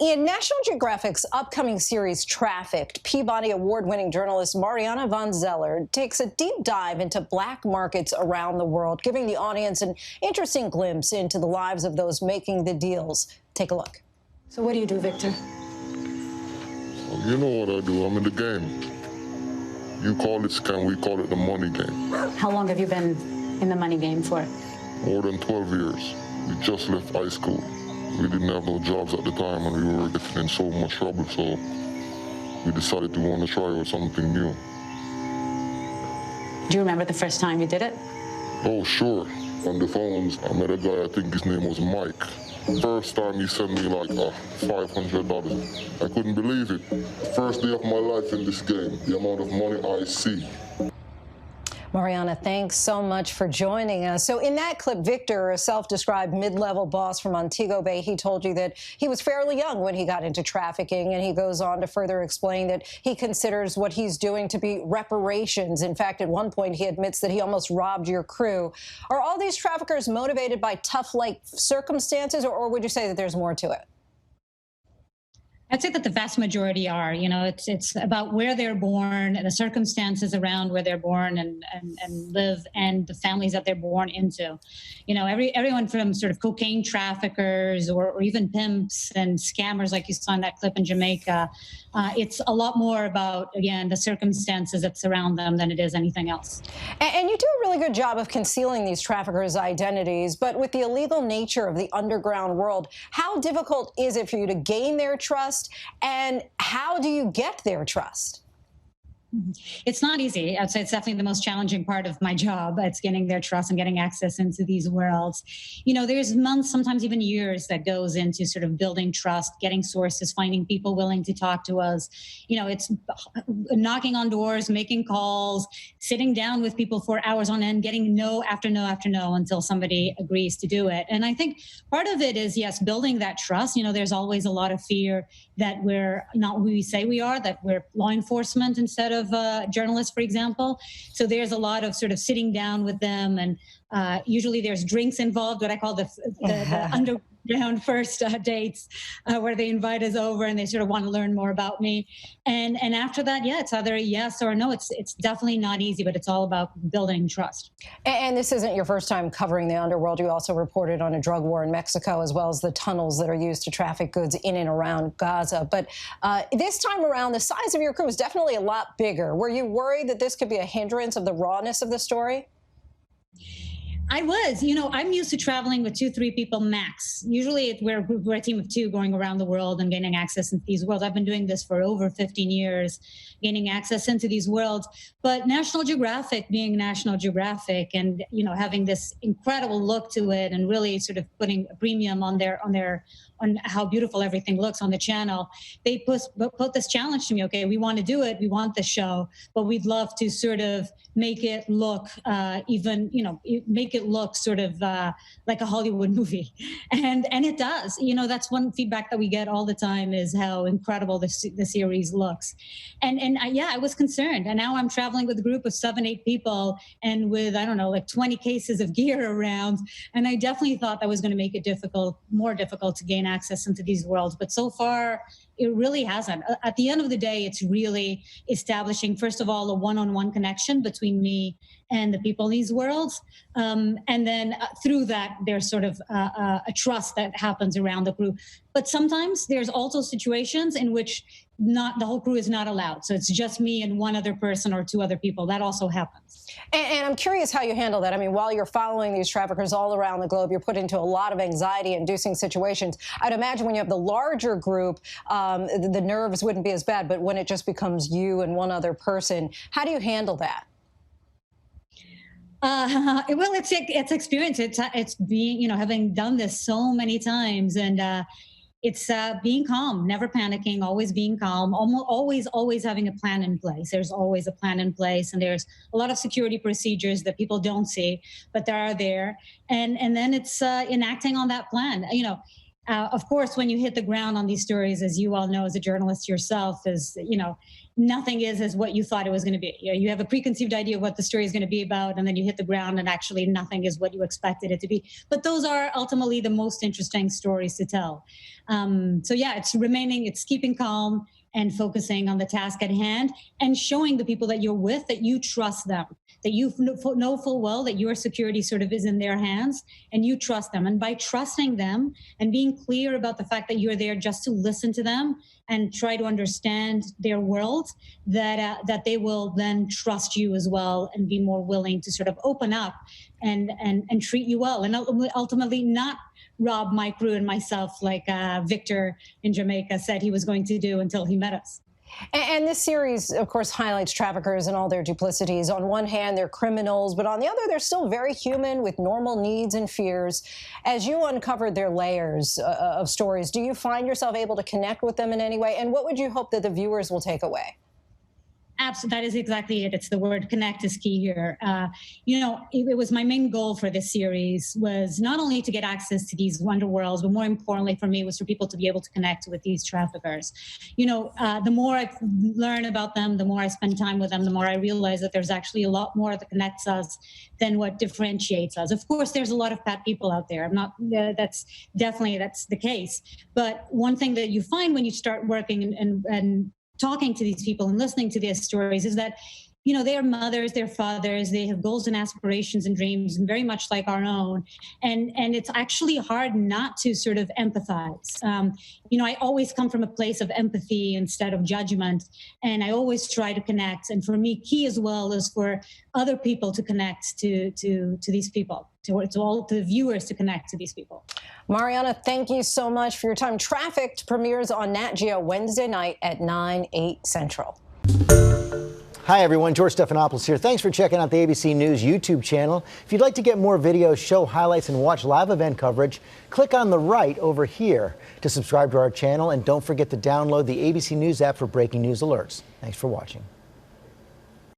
In National Geographic's upcoming series, Trafficked, Peabody Award-winning journalist Mariana van Zeller takes a deep dive into black markets around the world, giving the audience an interesting glimpse into the lives of those making the deals. Take a look. So what do you do, Victor? You know what I do. I'm in the game. You call it scam, we call it the money game. How long have you been in the money game for? More than 12 years. We just left high school. We didn't have no jobs at the time and we were getting in so much trouble, so we decided to want to try out something new. Do you remember the first time you did it? Oh, sure. On the phones, I met a guy, I think his name was Mike. First time he sent me like $500. I couldn't believe it. First day of my life in this game, the amount of money I see. Mariana, thanks so much for joining us. So in that clip, Victor, a self-described mid-level boss from Montego Bay, he told you that he was fairly young when he got into trafficking, and he goes on to further explain that he considers what he's doing to be reparations. In fact, at one point, he admits that he almost robbed your crew. Are all these traffickers motivated by tough life circumstances, or would you say that there's more to it? I'd say that the vast majority are. You know, it's about where they're born, the circumstances around where they're born and live, and the families that they're born into. You know, everyone from sort of cocaine traffickers or even pimps and scammers like you saw in that clip in Jamaica. It's a lot more about, again, the circumstances that surround them than it is anything else. And you do a really good job of concealing these traffickers' identities, but with the illegal nature of the underground world, how difficult is it for you to gain their trust, and how do you get their trust? It's not easy. I'd say it's definitely the most challenging part of my job. It's getting their trust and getting access into these worlds. You know, there's months, sometimes even years that goes into sort of building trust, getting sources, finding people willing to talk to us. You know, it's knocking on doors, making calls, sitting down with people for hours on end, getting no after no after no until somebody agrees to do it. And I think part of it is, yes, building that trust. You know, there's always a lot of fear that we're not who we say we are, that we're law enforcement instead of journalists, for example. So there's a lot of sort of sitting down with them, and usually there's drinks involved, what I call the underground first dates, where they invite us over and they sort of want to learn more about me. And after that, yeah, it's either a yes or a no. It's definitely not easy, but it's all about building trust. And this isn't your first time covering the underworld. You also reported on a drug war in Mexico, as well as the tunnels that are used to traffic goods in and around Gaza. But this time around, the size of your crew is definitely a lot bigger. Were you worried that this could be a hindrance of the rawness of the story? I was. You know, I'm used to traveling with 2-3 people max. Usually we're a team of 2 going around the world and gaining access into these worlds. I've been doing this for over 15 years, gaining access into these worlds. But National Geographic being National Geographic and, you know, having this incredible look to it and really sort of putting a premium on how beautiful everything looks on the channel, they put this challenge to me. Okay, we want to do it. We want the show, but we'd love to sort of make it look make it look sort of like a Hollywood movie. And it does. You know, that's one feedback that we get all the time is how incredible the series looks. And I was concerned. And now I'm traveling with a group of 7-8 people and with, I don't know, like 20 cases of gear around. And I definitely thought that was going to make it more difficult to gain access into these worlds. But so far, it really hasn't. At the end of the day, it's really establishing, first of all, a one-on-one connection between me and the people in these worlds. And then through that, there's sort of a trust that happens around the crew. But sometimes there's also situations in which the whole crew is not allowed. So it's just me and one other person or 2 other people. That also happens. And I'm curious how you handle that. I mean, while you're following these traffickers all around the globe, you're put into a lot of anxiety-inducing situations. I'd imagine when you have the larger group, the nerves wouldn't be as bad. But when it just becomes you and one other person, how do you handle that? Well, it's experience. It's being, you know, having done this so many times, and it's being calm, never panicking, always being calm, always having a plan in place. There's always a plan in place, and there's a lot of security procedures that people don't see, but they are there. And then it's enacting on that plan. You know, of course, when you hit the ground on these stories, as you all know as a journalist yourself, is, you know, nothing is as what you thought it was going to be. You have a preconceived idea of what the story is going to be about, and then you hit the ground and actually nothing is what you expected it to be. But those are ultimately the most interesting stories to tell. So yeah, it's keeping calm and focusing on the task at hand and showing the people that you're with that you trust them, that you know full well that your security sort of is in their hands and you trust them. And by trusting them and being clear about the fact that you're there just to listen to them and try to understand their world, that they will then trust you as well and be more willing to sort of open up and treat you well, and ultimately not rob my crew and myself like Victor in Jamaica said he was going to do until he met us. And this series, of course, highlights traffickers and all their duplicities. On one hand, they're criminals, but on the other, they're still very human with normal needs and fears. As you uncovered their layers of stories, do you find yourself able to connect with them in any way? And what would you hope that the viewers will take away? Absolutely, that is exactly it. It's the word connect is key here. It was my main goal for this series was not only to get access to these wonder worlds, but more importantly for me was for people to be able to connect with these traffickers. The more I learn about them, the more I spend time with them, the more I realize that there's actually a lot more that connects us than what differentiates us. Of course, there's a lot of bad people out there. That's the case. But one thing that you find when you start working and talking to these people and listening to their stories is that, they are mothers, they're fathers, they have goals and aspirations and dreams, and very much like our own. And it's actually hard not to sort of empathize. I always come from a place of empathy instead of judgment, and I always try to connect. And for me, key as well is for other people to connect to these people, to all the viewers to connect to these people. Mariana, thank you so much for your time. Trafficked premieres on Nat Geo Wednesday night at 9/8 Central. Hi everyone, George Stephanopoulos here. Thanks for checking out the ABC News YouTube channel. If you'd like to get more videos, show highlights, and watch live event coverage, click on the right over here to subscribe to our channel, and don't forget to download the ABC News app for breaking news alerts. Thanks for watching.